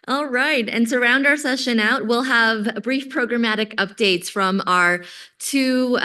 All right, and to round our session out, we'll have brief programmatic updates from our two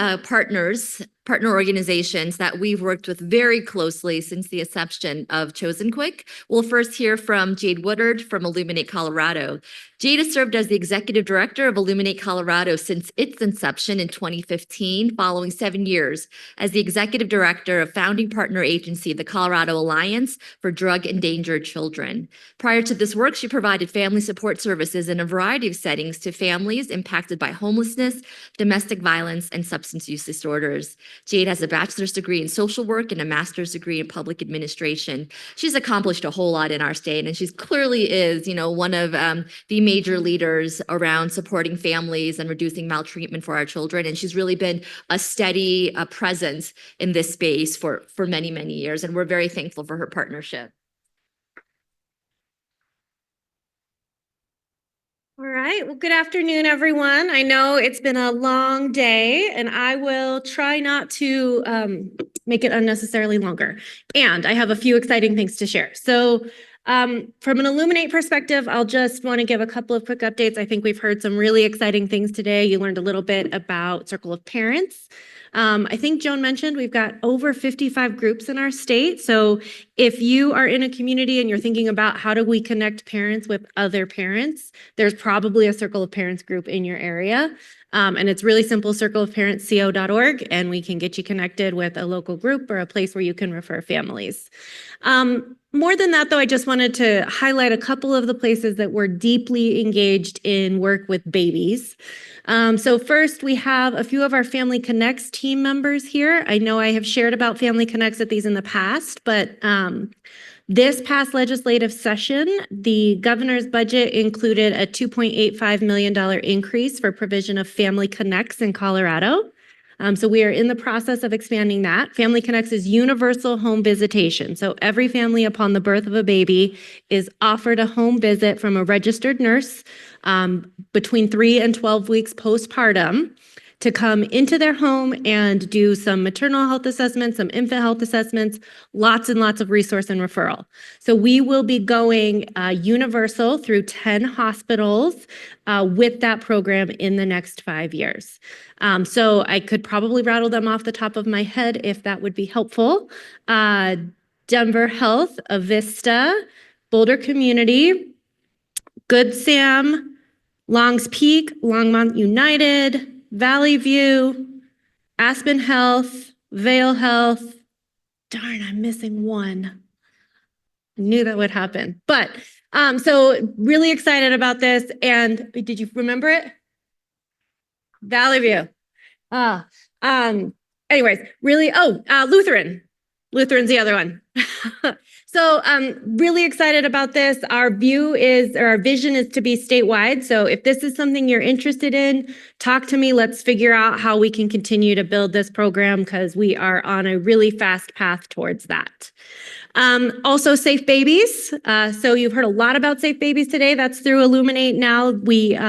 partner organizations that we've worked with very closely since the inception of Chosen Quick. We'll first hear from Jade Woodard from Illuminate Colorado. Jade has served as the executive director of Illuminate Colorado since its inception in 2015, following 7 years as the executive director of founding partner agency, the Colorado Alliance for Drug Endangered Children. Prior to this work, she provided family support services in a variety of settings to families impacted by homelessness, domestic violence, and substance use disorders. Jade has a bachelor's degree in social work and a master's degree in public administration. She's accomplished a whole lot in our state, and she clearly is, one of the major leaders around supporting families and reducing maltreatment for our children. And she's really been a steady presence in this space for many, many years. And we're very thankful for her partnership. All right. Well, good afternoon, everyone. I know it's been a long day, and I will try not to make it unnecessarily longer. And I have a few exciting things to share. So from an Illuminate perspective, I'll just want to give a couple of quick updates. I think we've heard some really exciting things today. You learned a little bit about Circle of Parents. I think Joan mentioned we've got over 55 groups in our state. So if you are in a community and you're thinking about how do we connect parents with other parents, there's probably a Circle of Parents group in your area. And it's really simple, circleofparentsco.org, and we can get you connected with a local group or a place where you can refer families. More than that, though, I just wanted to highlight a couple of the places that we're deeply engaged in work with babies. So first, we have a few of our Family Connects team members here. I know I have shared about Family Connects at these in the past, but this past legislative session, the governor's budget included a $2.85 million increase for provision of Family Connects in Colorado. So we are in the process of expanding that. Family Connects is universal home visitation. So every family upon the birth of a baby is offered a home visit from a registered nurse between 3 and 12 weeks postpartum to come into their home and do some maternal health assessments, some infant health assessments, lots and lots of resource and referral. So we will be going universal through 10 hospitals with that program in the next 5 years. So I could probably rattle them off the top of my head if that would be helpful. Denver Health, Avista, Boulder Community, Good Sam, Longs Peak, Longmont United, Valley View, Aspen Health, Vale Health. Darn, I'm missing one. I knew that would happen. But so really excited about this. And did you remember it? Valley View. Anyways, really, Lutheran. Lutheran's the other one. So really excited about this. Our vision is to be statewide. So if this is something you're interested in, talk to me. Let's figure out how we can continue to build this program because we are on a really fast path towards that. Also Safe Babies. So you've heard a lot about Safe Babies today. That's through Illuminate now. We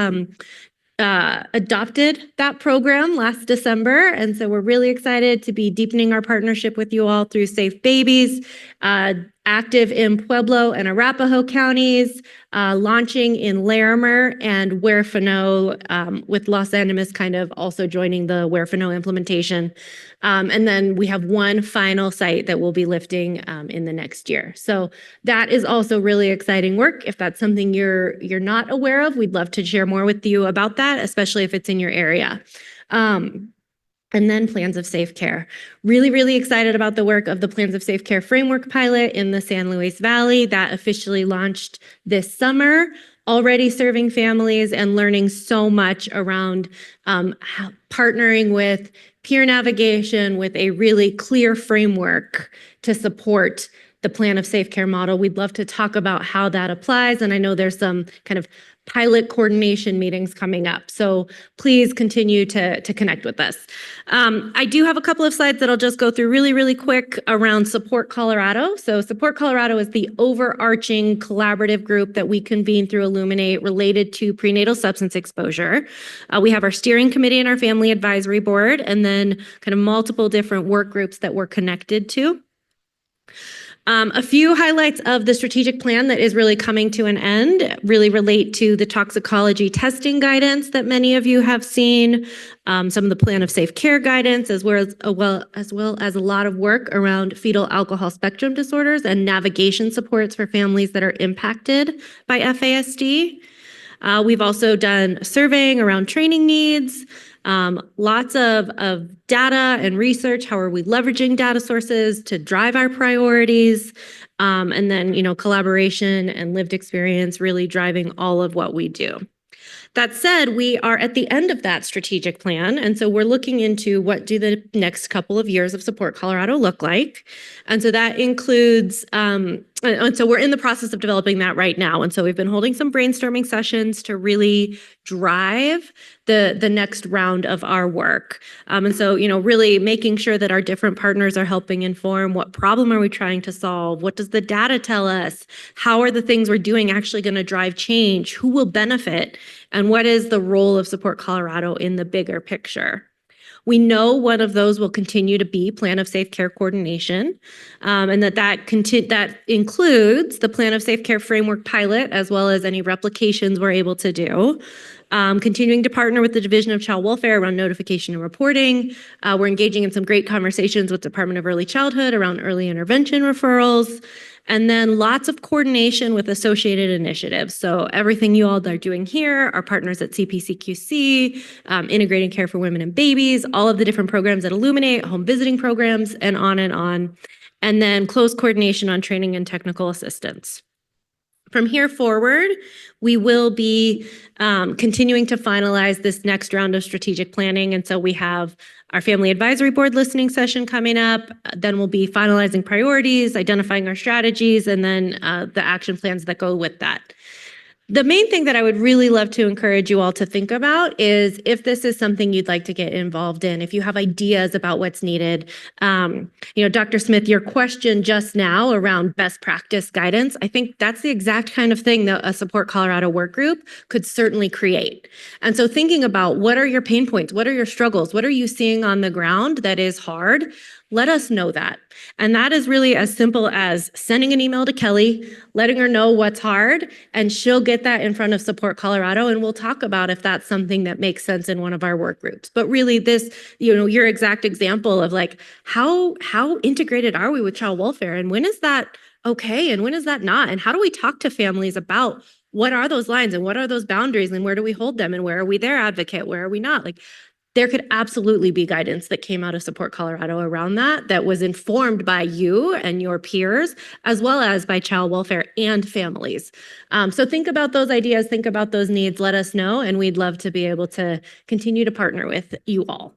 adopted that program last December. And so we're really excited to be deepening our partnership with you all through Safe Babies, active in Pueblo and Arapahoe counties, launching in Larimer and Huerfano, with Los Animas kind of also joining the Huerfano implementation. And then we have one final site that we'll be lifting in the next year. So that is also really exciting work. If that's something you're not aware of, we'd love to share more with you about that, especially if it's in your area. And then Plans of Safe Care. Really, really excited about the work of the Plans of Safe Care Framework pilot in the San Luis Valley that officially launched this summer, already serving families and learning so much around partnering with peer navigation with a really clear framework to support the Plan of Safe Care model. We'd love to talk about how that applies. And I know there's some kind of pilot coordination meetings coming up. So please continue to connect with us. I do have a couple of slides that I'll just go through really, really quick around SuPPoRT Colorado. So SuPPoRT Colorado is the overarching collaborative group that we convene through Illuminate related to prenatal substance exposure. We have our steering committee and our family advisory board, and then kind of multiple different work groups that we're connected to. A few highlights of the strategic plan that is really coming to an end really relate to the toxicology testing guidance that many of you have seen, some of the plan of safe care guidance, as well as a lot of work around fetal alcohol spectrum disorders and navigation supports for families that are impacted by FASD. We've also done surveying around training needs, lots of data and research. How are we leveraging data sources to drive our priorities? And then, collaboration and lived experience really driving all of what we do. That said, we are at the end of that strategic plan. And so we're looking into what do the next couple of years of SuPPoRT Colorado look like. And so that includes, and so we're in the process of developing that right now. And so we've been holding some brainstorming sessions to really drive the next round of our work. And so, really making sure that our different partners are helping inform what problem are we trying to solve? What does the data tell us? How are the things we're doing actually going to drive change? Who will benefit? And what is the role of SuPPoRT Colorado in the bigger picture? We know one of those will continue to be Plan of Safe Care Coordination, and that includes the Plan of Safe Care Framework pilot, as well as any replications we're able to do. Continuing to partner with the Division of Child Welfare around notification and reporting. We're engaging in some great conversations with Department of Early Childhood around early intervention referrals. And then lots of coordination with associated initiatives. So everything you all are doing here, our partners at CPCQC, Integrating Care for Women and Babies, all of the different programs at Illuminate, home visiting programs, and on and on. And then close coordination on training and technical assistance. From here forward, we will be continuing to finalize this next round of strategic planning. And so we have our Family Advisory Board listening session coming up. Then we'll be finalizing priorities, identifying our strategies, and then the action plans that go with that. The main thing that I would really love to encourage you all to think about is if this is something you'd like to get involved in, if you have ideas about what's needed. Dr. Smith, your question just now around best practice guidance, I think that's the exact kind of thing that a SuPPoRT Colorado work group could certainly create. And so thinking about what are your pain points, what are your struggles, what are you seeing on the ground that is hard? Let us know that. And that is really as simple as sending an email to Kelly, letting her know what's hard, and she'll get that in front of SuPPoRT Colorado, and we'll talk about if that's something that makes sense in one of our work groups. But really this, your exact example of like, how integrated are we with child welfare, and when is that okay, and when is that not? And how do we talk to families about what are those lines, and what are those boundaries, and where do we hold them, and where are we their advocate, where are we not? Like, there could absolutely be guidance that came out of SuPPoRT Colorado around that was informed by you and your peers, as well as by child welfare and families. So think about those ideas, think about those needs, let us know, and we'd love to be able to continue to partner with you all.